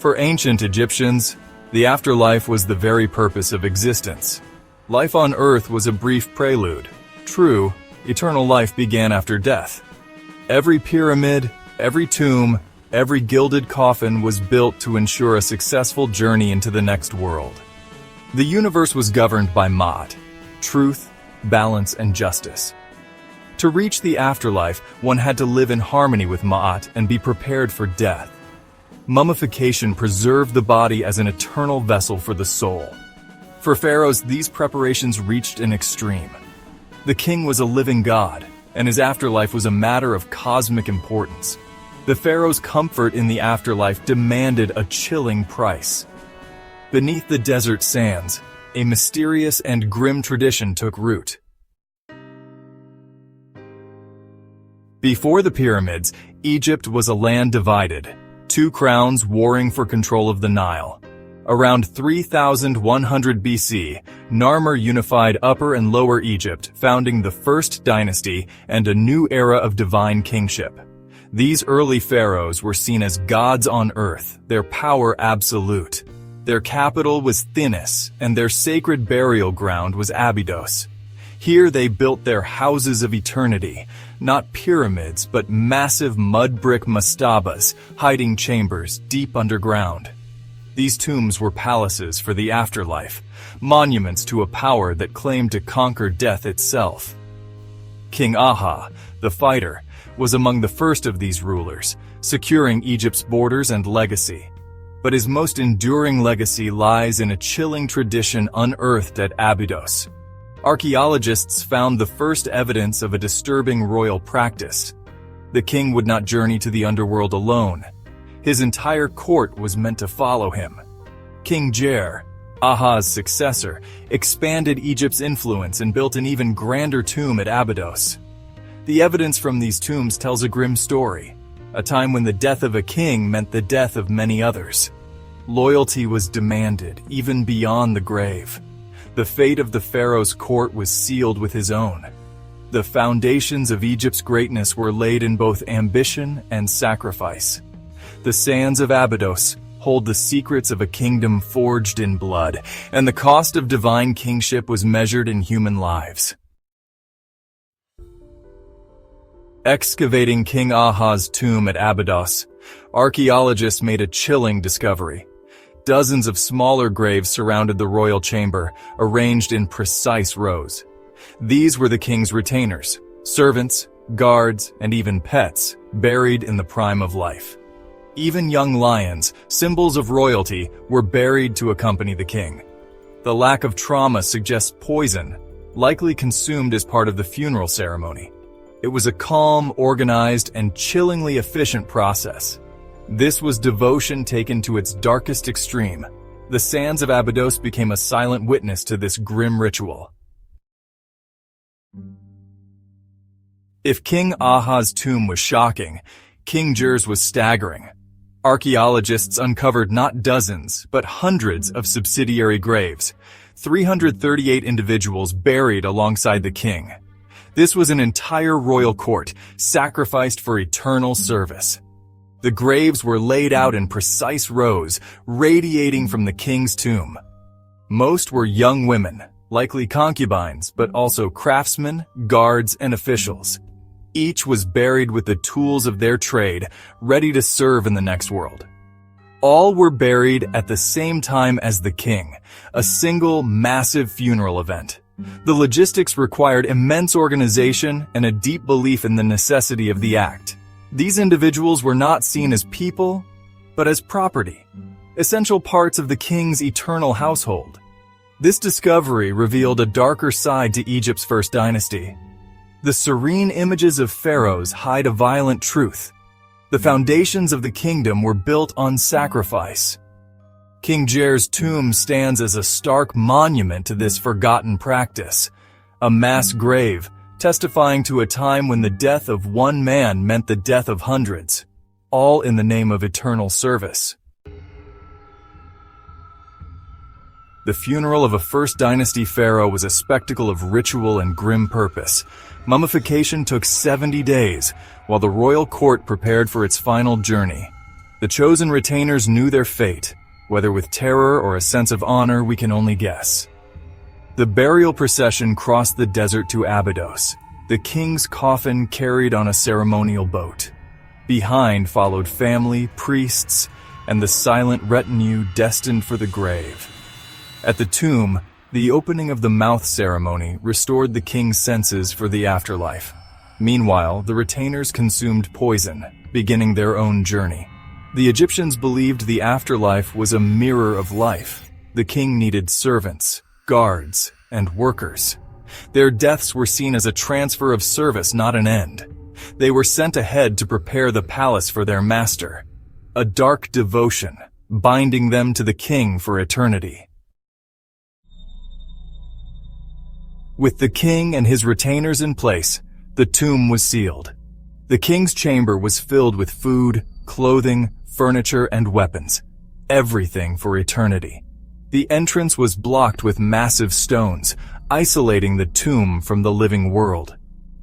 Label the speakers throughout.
Speaker 1: For ancient Egyptians, the afterlife was the very purpose of existence. Life on earth was a brief prelude. True, eternal life began after death. Every pyramid, every tomb, every gilded coffin was built to ensure a successful journey into the next world. The universe was governed by Ma'at, truth, balance, and justice. To reach the afterlife, one had to live in harmony with Ma'at and be prepared for death. Mummification preserved the body as an eternal vessel for the soul. For pharaohs, these preparations reached an extreme. The king was a living god, and his afterlife was a matter of cosmic importance. The pharaoh's comfort in the afterlife demanded a chilling price. Beneath the desert sands, a mysterious and grim tradition took root. Before the pyramids, Egypt was a land divided, two crowns warring for control of the Nile. Around 3100 BC, Narmer unified Upper and Lower Egypt, founding the First Dynasty and a new era of divine kingship. These early pharaohs were seen as gods on earth, their power absolute. Their capital was Thinis, and their sacred burial ground was Abydos. Here they built their houses of eternity, not pyramids, but massive mud brick mastabas, hiding chambers deep underground. These tombs were palaces for the afterlife, monuments to a power that claimed to conquer death itself. King Aha, the fighter, was among the first of these rulers, securing Egypt's borders and legacy. But his most enduring legacy lies in a chilling tradition unearthed at Abydos. Archaeologists found the first evidence of a disturbing royal practice. The king would not journey to the underworld alone. His entire court was meant to follow him. King Jer, Aha's successor, expanded Egypt's influence and built an even grander tomb at Abydos. The evidence from these tombs tells a grim story, a time when the death of a king meant the death of many others. Loyalty was demanded, even beyond the grave. The fate of the pharaoh's court was sealed with his own. The foundations of Egypt's greatness were laid in both ambition and sacrifice. The sands of Abydos hold the secrets of a kingdom forged in blood, and the cost of divine kingship was measured in human lives. Excavating King Aha's tomb at Abydos, archaeologists made a chilling discovery. Dozens of smaller graves surrounded the royal chamber, arranged in precise rows. These were the king's retainers, servants, guards, and even pets, buried in the prime of life. Even young lions, symbols of royalty, were buried to accompany the king. The lack of trauma suggests poison, likely consumed as part of the funeral ceremony. It was a calm, organized, and chillingly efficient process. This was devotion taken to its darkest extreme. The sands of Abydos became a silent witness to this grim ritual. If King Aha's tomb was shocking, King Jer's was staggering. Archaeologists uncovered not dozens, but hundreds of subsidiary graves, 338 individuals buried alongside the king. This was an entire royal court, sacrificed for eternal service. The graves were laid out in precise rows, radiating from the king's tomb. Most were young women, likely concubines, but also craftsmen, guards, and officials. Each was buried with the tools of their trade, ready to serve in the next world. All were buried at the same time as the king, a single, massive funeral event. The logistics required immense organization and a deep belief in the necessity of the act. These individuals were not seen as people, but as property, essential parts of the king's eternal household. This discovery revealed a darker side to Egypt's First Dynasty. The serene images of pharaohs hide a violent truth. The foundations of the kingdom were built on sacrifice. King Jer's tomb stands as a stark monument to this forgotten practice, a mass grave testifying to a time when the death of one man meant the death of hundreds, all in the name of eternal service. The funeral of a First Dynasty pharaoh was a spectacle of ritual and grim purpose. Mummification took 70 days, while the royal court prepared for its final journey. The chosen retainers knew their fate. Whether with terror or a sense of honor, we can only guess. The burial procession crossed the desert to Abydos, the king's coffin carried on a ceremonial boat. Behind followed family, priests, and the silent retinue destined for the grave. At the tomb, the opening of the mouth ceremony restored the king's senses for the afterlife. Meanwhile, the retainers consumed poison, beginning their own journey. The Egyptians believed the afterlife was a mirror of life. The king needed servants, guards, and workers. Their deaths were seen as a transfer of service, not an end. They were sent ahead to prepare the palace for their master. A dark devotion, binding them to the king for eternity. With the king and his retainers in place, the tomb was sealed. The king's chamber was filled with food, clothing, furniture, and weapons. Everything for eternity. The entrance was blocked with massive stones, isolating the tomb from the living world.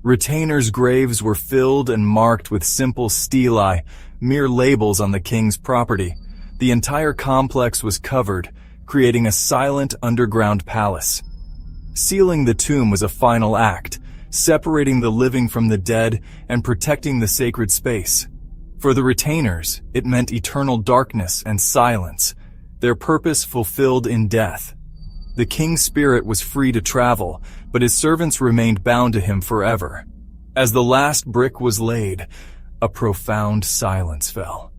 Speaker 1: Retainers' graves were filled and marked with simple stelae, mere labels on the king's property. The entire complex was covered, creating a silent underground palace. Sealing the tomb was a final act, separating the living from the dead and protecting the sacred space. For the retainers, it meant eternal darkness and silence, their purpose fulfilled in death. The king's spirit was free to travel, but his servants remained bound to him forever. As the last brick was laid, a profound silence fell.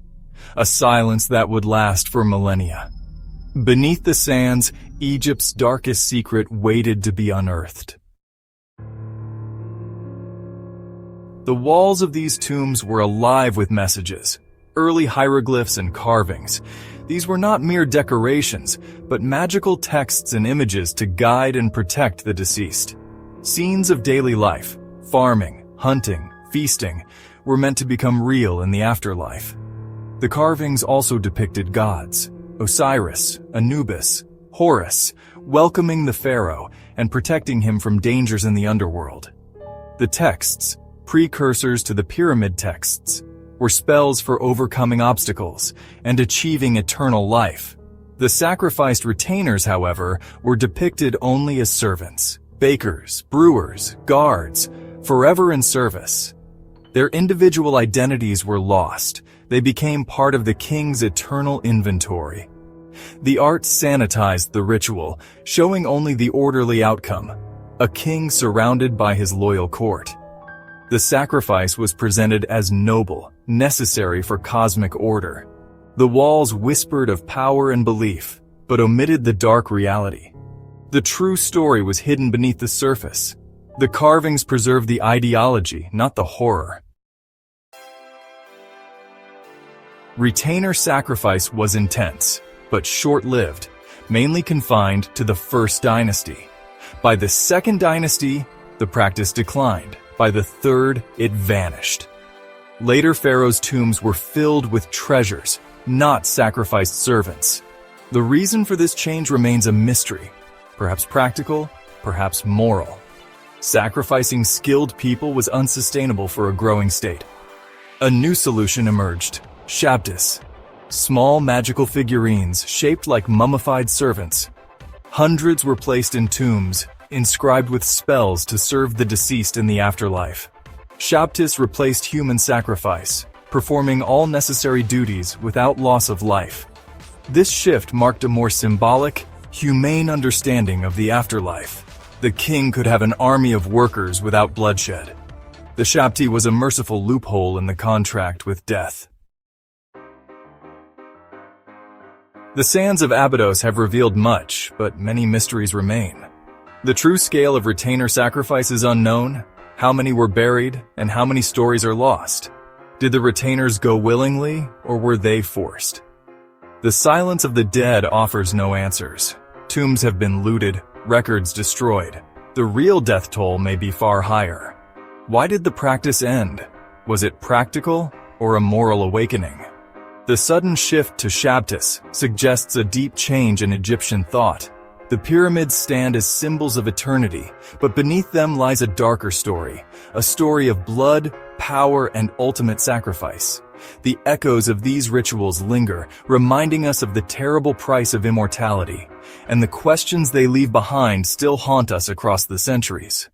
Speaker 1: A silence that would last for millennia. Beneath the sands, Egypt's darkest secret waited to be unearthed. The walls of these tombs were alive with messages, early hieroglyphs and carvings. These were not mere decorations, but magical texts and images to guide and protect the deceased. Scenes of daily life, farming, hunting, feasting, were meant to become real in the afterlife. The carvings also depicted gods, Osiris, Anubis, Horus, welcoming the pharaoh and protecting him from dangers in the underworld. The texts, precursors to the pyramid texts, were spells for overcoming obstacles and achieving eternal life. The sacrificed retainers, however, were depicted only as servants, bakers, brewers, guards, forever in service. Their individual identities were lost. They became part of the king's eternal inventory. The art sanitized the ritual, showing only the orderly outcome, a king surrounded by his loyal court. The sacrifice was presented as noble, necessary for cosmic order. The walls whispered of power and belief, but omitted the dark reality. The true story was hidden beneath the surface. The carvings preserved the ideology, not the horror. Retainer sacrifice was intense, but short-lived, mainly confined to the First Dynasty. By the Second Dynasty, the practice declined. By the Third, it vanished. Later pharaohs' tombs were filled with treasures, not sacrificed servants. The reason for this change remains a mystery, perhaps practical, perhaps moral. Sacrificing skilled people was unsustainable for a growing state. A new solution emerged, Shabtis, small magical figurines shaped like mummified servants. Hundreds were placed in tombs, inscribed with spells to serve the deceased in the afterlife. Shabtis replaced human sacrifice, performing all necessary duties without loss of life. This shift marked a more symbolic, humane understanding of the afterlife. The king could have an army of workers without bloodshed. The Shabti was a merciful loophole in the contract with death. The sands of Abydos have revealed much, but many mysteries remain. The true scale of retainer sacrifice is unknown, how many were buried, and how many stories are lost. Did the retainers go willingly, or were they forced? The silence of the dead offers no answers. Tombs have been looted, records destroyed. The real death toll may be far higher. Why did the practice end? Was it practical, or a moral awakening? The sudden shift to Shabtis suggests a deep change in Egyptian thought. The pyramids stand as symbols of eternity, but beneath them lies a darker story, a story of blood, power, and ultimate sacrifice. The echoes of these rituals linger, reminding us of the terrible price of immortality, and the questions they leave behind still haunt us across the centuries.